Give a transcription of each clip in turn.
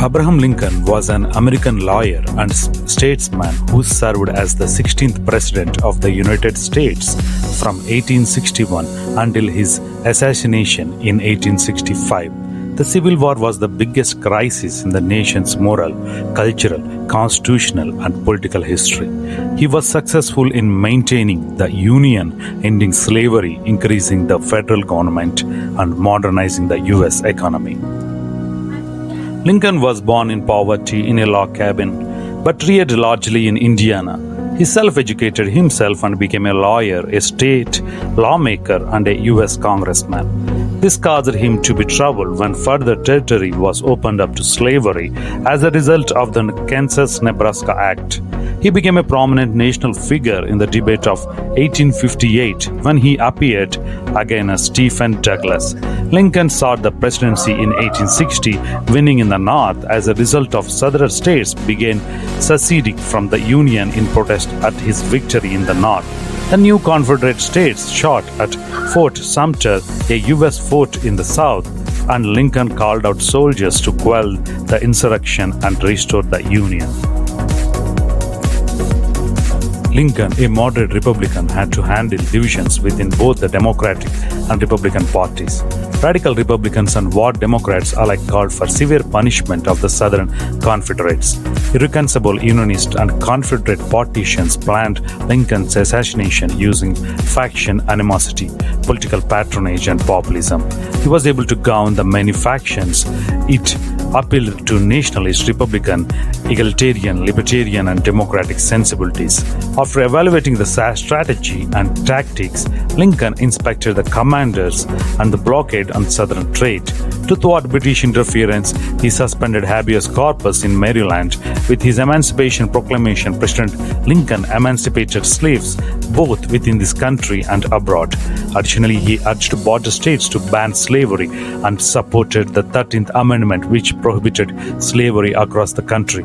Abraham Lincoln was an American lawyer and statesman who served as the 16th President of the United States from 1861 until his assassination in 1865. The Civil War was the biggest crisis in the nation's moral, cultural, constitutional, and political history. He was successful in maintaining the Union, ending slavery, increasing the federal government, and modernizing the U.S. economy. Lincoln was born in poverty in a log cabin, but reared largely in Indiana. He self-educated himself and became a lawyer, a state lawmaker, and a U.S. congressman. This caused him to be troubled when further territory was opened up to slavery as a result of the Kansas-Nebraska Act. He became a prominent national figure in the debate of 1858 when he appeared against Stephen Douglas. Lincoln sought the presidency in 1860, winning in the North as a result of Southern states began seceding from the Union in protest at his victory in the North. The new Confederate states shot at Fort Sumter, a U.S. fort in the South, and Lincoln called out soldiers to quell the insurrection and restore the Union. Lincoln, a moderate Republican, had to handle divisions within both the Democratic and Republican parties. Radical Republicans and war Democrats alike called for severe punishment of the Southern Confederates. Irreconcilable Unionists and Confederate politicians planned Lincoln's assassination using faction animosity, political patronage, and populism. He was able to govern the many factions. It appealed to nationalist, Republican, egalitarian, libertarian, and democratic sensibilities. After evaluating the strategy and tactics, Lincoln inspected the commanders and the blockade on southern trade. To thwart British interference, he suspended habeas corpus in Maryland. With his Emancipation Proclamation, President Lincoln emancipated slaves both within this country and abroad. Additionally, he urged border states to ban slavery and supported the 13th Amendment, which prohibited slavery across the country.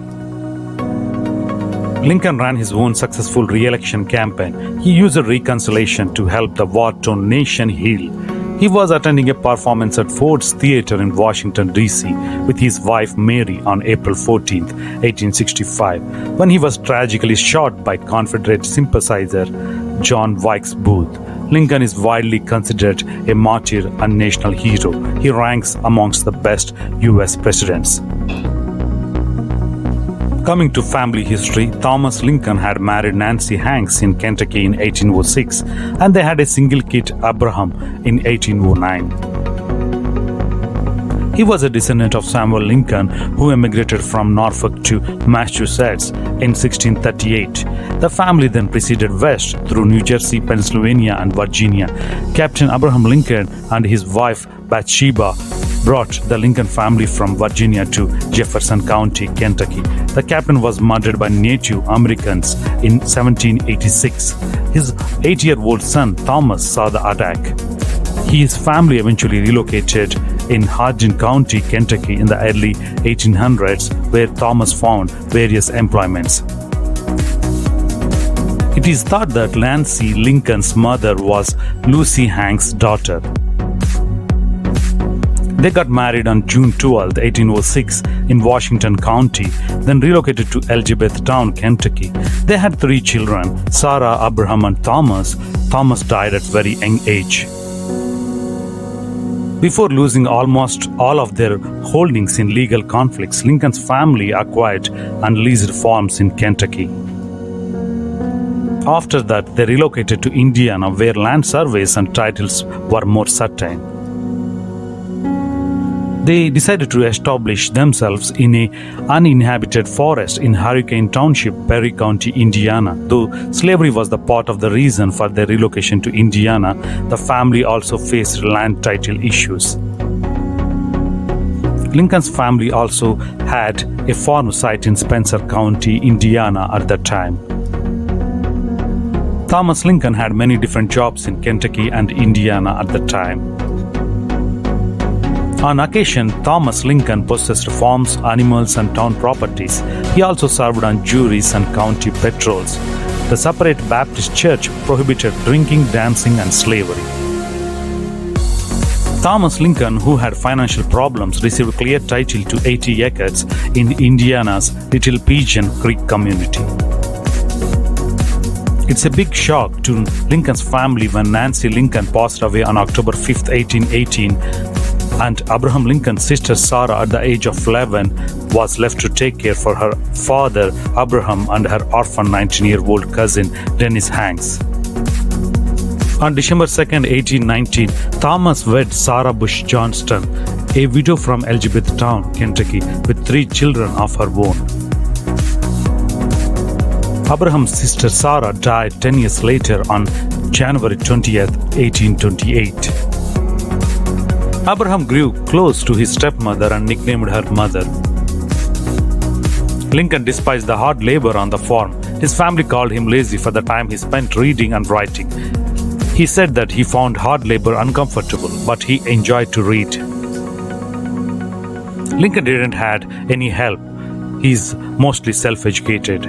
Lincoln ran his own successful re-election campaign. He used reconciliation to help the war-torn nation heal. He was attending a performance at Ford's Theater in Washington, D.C. with his wife Mary on April 14, 1865, when he was tragically shot by Confederate sympathizer John Wilkes Booth. Lincoln is widely considered a martyr and national hero. He ranks amongst the best U.S. presidents. Coming to family history, Thomas Lincoln had married Nancy Hanks in Kentucky in 1806, and they had a single kid, Abraham, in 1809. He was a descendant of Samuel Lincoln, who emigrated from Norfolk to Massachusetts in 1638. The family then proceeded west through New Jersey, Pennsylvania, and Virginia. Captain Abraham Lincoln and his wife Bathsheba brought the Lincoln family from Virginia to Jefferson County, Kentucky. The captain was murdered by Native Americans in 1786. His 8-year-old son Thomas saw the attack. His family eventually relocated in Hardin County, Kentucky in the early 1800s, where Thomas found various employments. It is thought that Nancy Lincoln's mother was Lucy Hanks' daughter. They got married on June 12, 1806 in Washington County, then relocated to Elizabethtown, Kentucky. They had 3 children, Sarah, Abraham, and Thomas. Thomas died at very young age. Before losing almost all of their holdings in legal conflicts, Lincoln's family acquired and leased farms in Kentucky. After that, they relocated to Indiana, where land surveys and titles were more certain. They decided to establish themselves in an uninhabited forest in Hurricane Township, Perry County, Indiana. Though slavery was the part of the reason for their relocation to Indiana, the family also faced land title issues. Lincoln's family also had a farm site in Spencer County, Indiana at that time. Thomas Lincoln had many different jobs in Kentucky and Indiana at the time. On occasion, Thomas Lincoln possessed farms, animals, and town properties. He also served on juries and county patrols. The separate Baptist church prohibited drinking, dancing, and slavery. Thomas Lincoln, who had financial problems, received clear title to 80 acres in Indiana's Little Pigeon Creek community. It's a big shock to Lincoln's family when Nancy Lincoln passed away on October 5, 1818, and Abraham Lincoln's sister Sarah, at the age of 11, was left to take care for her father Abraham and her orphan 19-year-old cousin Dennis Hanks. On December 2, 1819, Thomas wed Sarah Bush Johnston, a widow from Elizabethtown, Kentucky, with 3 children of her own. Abraham's sister Sarah died 10 years later on January 20, 1828. Abraham grew close to his stepmother and nicknamed her mother. Lincoln despised the hard labor on the farm. His family called him lazy for the time he spent reading and writing. He said that he found hard labor uncomfortable, but he enjoyed to read. Lincoln didn't have any help. He's mostly self-educated.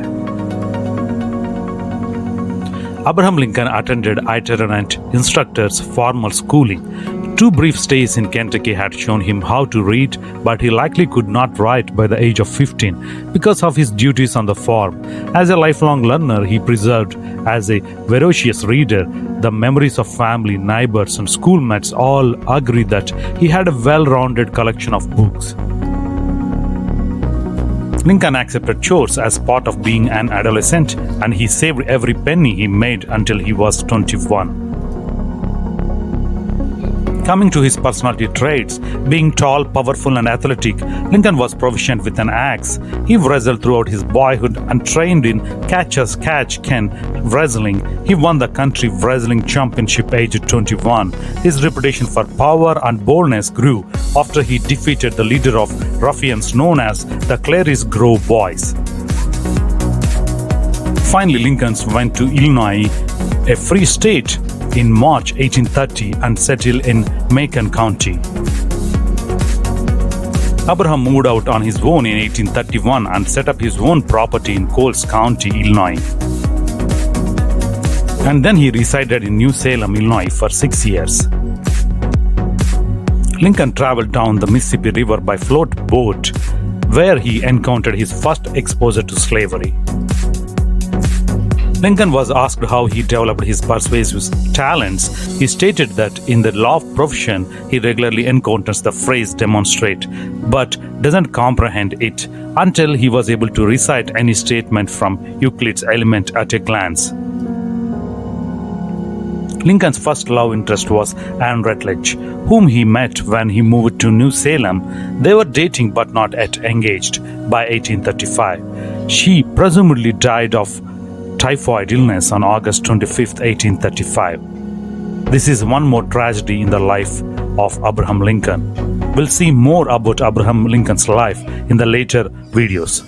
Abraham Lincoln attended itinerant instructors' formal schooling. 2 brief stays in Kentucky had shown him how to read, but he likely could not write by the age of 15 because of his duties on the farm. As a lifelong learner, he preserved as a voracious reader. The memories of family, neighbors, and schoolmates all agree that he had a well-rounded collection of books. Lincoln accepted chores as part of being an adolescent, and he saved every penny he made until he was 21. Coming to his personality traits, being tall, powerful, and athletic, Lincoln was proficient with an axe. He wrestled throughout his boyhood and trained in catch-as-catch-can wrestling. He won the country wrestling championship aged 21. His reputation for power and boldness grew after he defeated the leader of ruffians known as the Clary's Grove Boys. Finally, Lincoln went to Illinois, a free state, in March 1830 and settled in Macon County. Abraham moved out on his own in 1831 and set up his own property in Coles County, Illinois. And then he resided in New Salem, Illinois for 6 years. Lincoln traveled down the Mississippi River by float boat, where he encountered his first exposure to slavery. Lincoln was asked how he developed his persuasive talents. He stated that in the law profession, he regularly encounters the phrase demonstrate, but doesn't comprehend it until he was able to recite any statement from Euclid's Element at a glance. Lincoln's first love interest was Anne Rutledge, whom he met when he moved to New Salem. They were dating but not yet engaged by 1835. She presumably died of typhoid illness on August 25, 1835. This is one more tragedy in the life of Abraham Lincoln. We'll see more about Abraham Lincoln's life in the later videos.